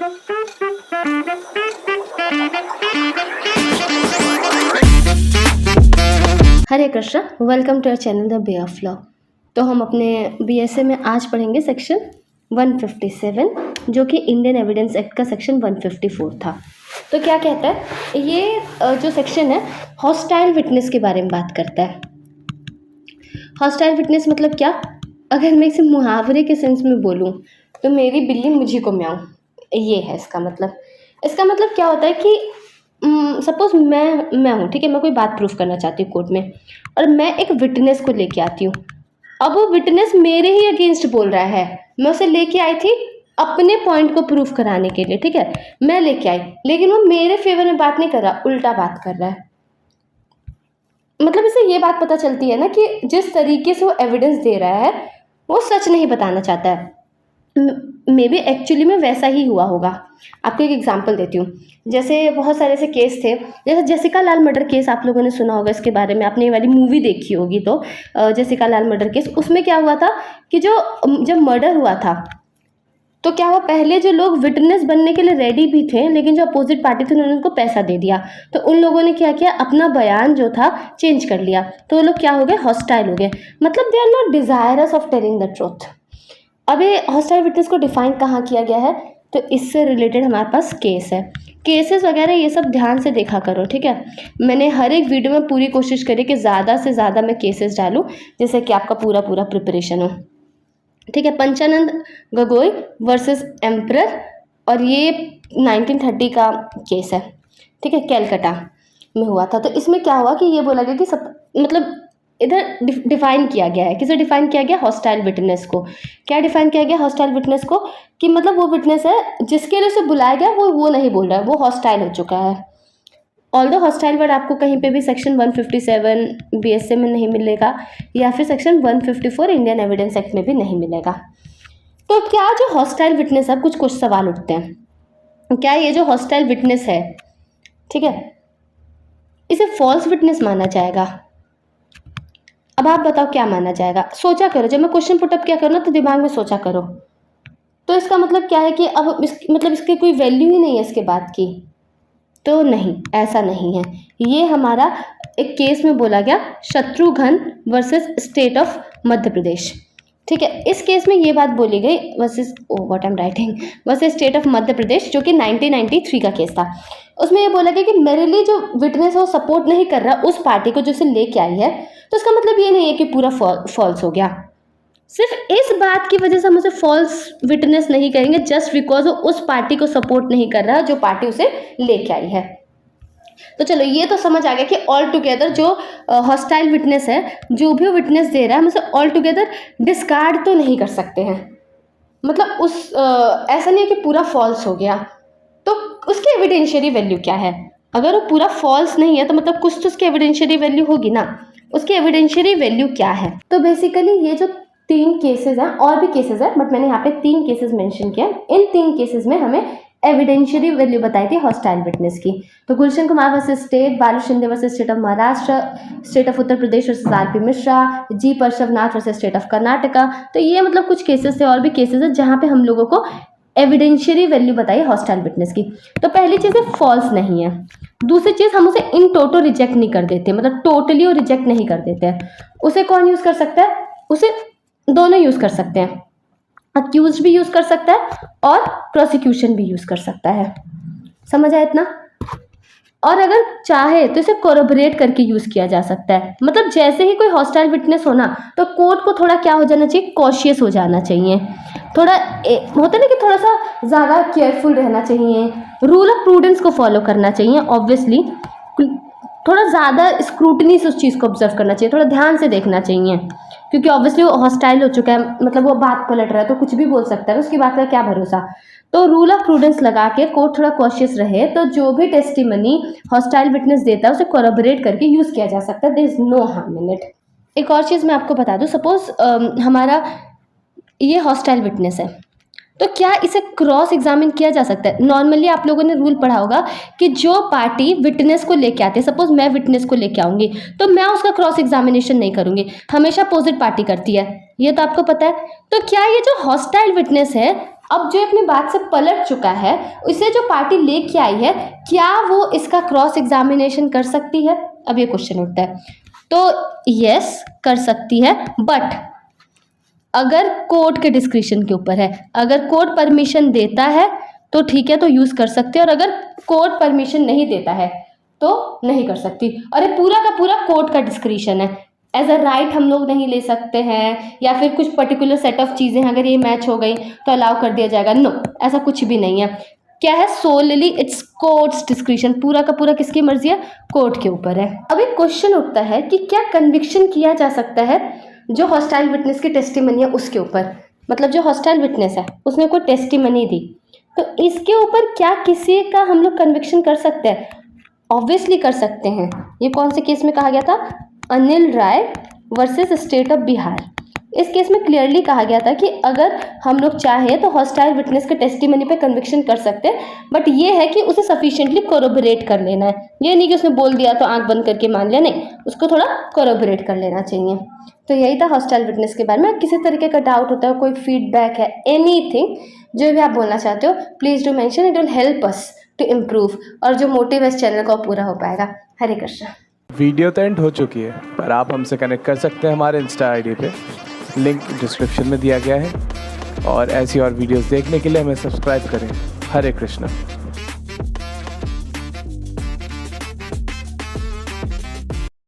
Hare Krishna, welcome to our channel the bay of law. तो हम अपने बीएसए में आज पढ़ेंगे सेक्शन 157 जो कि इंडियन एविडेंस एक्ट का सेक्शन 154 था। तो क्या कहता है ये जो सेक्शन है हॉस्टाइल विटनेस के बारे में बात करता है। हॉस्टाइल विटनेस मतलब क्या? अगर मैं इसे मुहावरे के सेंस में बोलूँ तो मेरी बिल्ली मुझी को म्याऊं, ये है इसका मतलब। इसका मतलब क्या होता है कि सपोज मैं हूँ, ठीक है, मैं कोई बात प्रूफ करना चाहती हूँ कोर्ट में और मैं एक विटनेस को लेके आती हूँ। अब वो विटनेस मेरे ही अगेंस्ट बोल रहा है। मैं उसे लेके आई थी अपने पॉइंट को प्रूफ कराने के लिए, ठीक है, मैं लेके आई, लेकिन वो मेरे फेवर में बात नहीं कर रहा, उल्टा बात कर रहा है। मतलब इससे ये बात पता चलती है ना कि जिस तरीके से वो एविडेंस दे रहा है वो सच नहीं बताना चाहता है। मे बी एक्चुअली में वैसा ही हुआ होगा। आपको एक एग्जांपल देती हूँ। जैसे बहुत सारे ऐसे केस थे, जैसे जेसिका लाल मर्डर केस, आप लोगों ने सुना होगा इसके बारे में, आपने ये वाली मूवी देखी होगी। तो जेसिका लाल मर्डर केस, उसमें क्या हुआ था कि जब मर्डर हुआ था तो क्या हुआ, पहले जो लोग विटनेस बनने के लिए रेडी भी थे लेकिन जो अपोजिट पार्टी थी उन्होंने उनको पैसा दे दिया, तो उन लोगों ने क्या किया, अपना बयान जो था चेंज कर लिया। तो वो लोग क्या हो गए, हॉस्टाइल हो गए। मतलब they are not desirous of telling the truth. अब ये हॉस्टाइल विटनेस को डिफाइन कहाँ किया गया है, तो इससे रिलेटेड हमारे पास केस है। केसेस वगैरह ये सब ध्यान से देखा करो, ठीक है। मैंने हर एक वीडियो में पूरी कोशिश करी कि ज़्यादा से ज़्यादा मैं केसेस डालूँ जिससे कि आपका पूरा प्रिपरेशन हो, ठीक है। पंचानंद गगोई वर्सेस एम्परर, और ये 1930 का केस है, ठीक है, कैलकाटा में हुआ था। तो इसमें क्या हुआ कि ये बोला गया कि सब मतलब इधर डिफाइन किया गया है, किसे डिफाइन किया गया, हॉस्टाइल विटनेस को। क्या डिफाइन किया गया हॉस्टाइल विटनेस को, कि मतलब वो विटनेस है जिसके लिए उसे बुलाया गया वो नहीं बोल रहा है, वो हॉस्टाइल हो चुका है। ऑल्दो हॉस्टाइल वर्ड आपको कहीं पे भी सेक्शन 157 बीएसए में नहीं मिलेगा या फिर सेक्शन 154 इंडियन एविडेंस एक्ट में भी नहीं मिलेगा। तो क्या जो हॉस्टाइल विटनेस है, कुछ सवाल उठते हैं। क्या ये जो हॉस्टाइल विटनेस है, ठीक है, इसे फॉल्स विटनेस माना जाएगा? अब आप बताओ क्या माना जाएगा, सोचा करो। जब मैं क्वेश्चन पुटअप क्या करूँ ना तो दिमाग में सोचा करो। तो इसका मतलब क्या है कि अब मतलब इसकी कोई वैल्यू ही नहीं है इसके बाद की? तो नहीं, ऐसा नहीं है। ये हमारा एक केस में बोला गया, Shatrughan versus state of Madhya Pradesh, ठीक है। इस केस में ये बात बोली गई versus what I am writing versus state of Madhya Pradesh, जो कि 1993 का केस था। उसमें ये बोला गया कि मेरे लिए जो विटनेस है वो सपोर्ट नहीं कर रहा उस पार्टी को जो उसे लेके आई है, तो इसका मतलब ये नहीं है कि पूरा फॉल्स हो गया। सिर्फ इस बात की वजह से हम उसे फॉल्स विटनेस नहीं कहेंगे, जस्ट बिकॉज वो उस पार्टी को सपोर्ट नहीं कर रहा जो पार्टी उसे लेके आई है। तो चलो ये तो समझ आ गया कि ऑल टुगेदर जो हॉस्टाइल विटनेस है, जो भी विटनेस दे रहा है हम उसे ऑल टुगेदर डिस्कार्ड तो नहीं कर सकते हैं। मतलब ऐसा नहीं है कि पूरा फॉल्स हो गया। तो उसकी एविडेंशियरी वैल्यू क्या है? अगर वो पूरा फॉल्स नहीं है तो मतलब कुछ तो उसकी एविडेंशियरी वैल्यू होगी ना। उसकी एविडेंशियरी वैल्यू क्या है? तो बेसिकली ये जो 3 केसेस हैं, और भी केसेस हैं बट मैंने यहाँ पे 3 केसेस मेंशन किया। इन 3 केसेस में हमें एविडेंशियरी वैल्यू बताई थी हॉस्टाइल विटनेस की। तो Gulshan Kumar versus state, Balu Shinde versus state of Maharashtra, state of Uttar Pradesh versus RP Mishra, G Parshvanath versus state of Karnataka. तो ये मतलब कुछ केसेस थे, और भी केसेस है जहाँ पे हम लोगों को एविडेंशियरी वैल्यू बताई हॉस्टाइल विटनेस की। तो पहली चीज़ है फॉल्स नहीं है। दूसरी चीज़, हम उसे इन टोटो रिजेक्ट नहीं कर देते, मतलब टोटली वो रिजेक्ट नहीं कर देते हैं। उसे कौन यूज़ कर सकता है? उसे दोनों यूज़ कर सकते हैं, अक्यूज भी यूज़ कर सकता है और प्रोसिक्यूशन भी यूज़ कर सकता है। समझ आया इतना? और अगर चाहे तो इसे कोरोबरेट करके यूज़ किया जा सकता है। मतलब जैसे ही कोई हॉस्टाइल विटनेस हो ना तो कोर्ट को थोड़ा क्या हो जाना चाहिए, कॉशियस हो जाना चाहिए। थोड़ा होता है ना कि थोड़ा सा ज़्यादा केयरफुल रहना चाहिए, रूल ऑफ प्रूडेंस को फॉलो करना चाहिए। ऑब्वियसली थोड़ा ज़्यादा स्क्रूटनी से उस चीज़ को ऑब्जर्व करना चाहिए, थोड़ा ध्यान से देखना चाहिए, क्योंकि ऑब्वियसली वो हॉस्टाइल हो चुका है, मतलब वो बात पलट रहा है तो कुछ भी बोल सकता है, उसकी बात का क्या भरोसा। तो रूल ऑफ प्रूडेंस लगा के कोर्ट थोड़ा कॉशियस रहे, तो जो भी टेस्टिमनी हॉस्टाइल विटनेस देता है उसे कोरबरेट करके यूज़ किया जा सकता है। There is no harm in it. एक और चीज़ मैं आपको बता दूं, सपोज हमारा ये हॉस्टाइल विटनेस है, तो क्या इसे क्रॉस एग्जामिन किया जा सकता है? नॉर्मली आप लोगों ने रूल पढ़ा होगा कि जो पार्टी विटनेस को लेके आती है, सपोज मैं विटनेस को लेके आऊंगी तो मैं उसका क्रॉस एग्जामिनेशन नहीं करूंगी, हमेशा अपोजिट पार्टी करती है, ये तो आपको पता है। तो क्या ये जो हॉस्टाइल विटनेस है अब जो अपनी बात से पलट चुका है, उसे जो पार्टी लेके आई है, क्या वो इसका क्रॉस एग्जामिनेशन कर सकती है? अब ये क्वेश्चन उठता है। तो यस कर सकती है, बट अगर कोर्ट के डिस्क्रिप्शन के ऊपर है। अगर कोर्ट परमिशन देता है तो ठीक है, तो यूज़ कर सकते हैं, और अगर कोर्ट परमिशन नहीं देता है तो नहीं कर सकती। और ये पूरा का पूरा कोर्ट का डिस्क्रिप्शन है। एज अ राइट हम लोग नहीं ले सकते हैं, या फिर कुछ पर्टिकुलर सेट ऑफ चीज़ें अगर ये मैच हो गई तो अलाउ कर दिया जाएगा। नो, ऐसा कुछ भी नहीं है। क्या है? Solely it's courts description. पूरा का पूरा किसकी मर्जी है? कोर्ट के ऊपर है। अब एक क्वेश्चन उठता है कि क्या कन्विक्शन किया जा सकता है जो हॉस्टाइल विटनेस की टेस्टिमनी है उसके ऊपर? मतलब जो हॉस्टाइल विटनेस है उसने कोई टेस्टिमनी दी, तो इसके ऊपर क्या किसी का हम लोग कन्विक्शन कर सकते हैं? ऑब्वियसली कर सकते हैं। ये कौन से केस में कहा गया था? अनिल राय वर्सेस स्टेट ऑफ बिहार। इस केस में क्लियरली कहा गया था कि अगर हम लोग चाहें तो हॉस्टाइल विटनेस के टेस्टिमनी पे कन्विक्शन कर सकते हैं, बट ये है कि उसे सफिशिएंटली कोरोबोरेट कर लेना है। ये नहीं कि उसने बोल दिया तो आंख बंद करके मान लिया, नहीं, उसको थोड़ा कोरोबोरेट कर लेना चाहिए। तो यही था हॉस्टाइल विटनेस के बारे में। किसी तरीके का डाउट होता है, कोई फीडबैक है, एनीथिंग जो भी आप बोलना चाहते हो, please do mention, it will help us to improve, और जो मोटिव है इस चैनल का पूरा हो पाएगा। हरे कृष्ण। वीडियो तो एंड हो चुकी है, पर आप हमसे कनेक्ट कर सकते हैं हमारे इंस्टा आईडी पे, लिंक डिस्क्रिप्शन में दिया गया है। और ऐसी और वीडियोस देखने के लिए हमें सब्सक्राइब करें। हरे कृष्ण।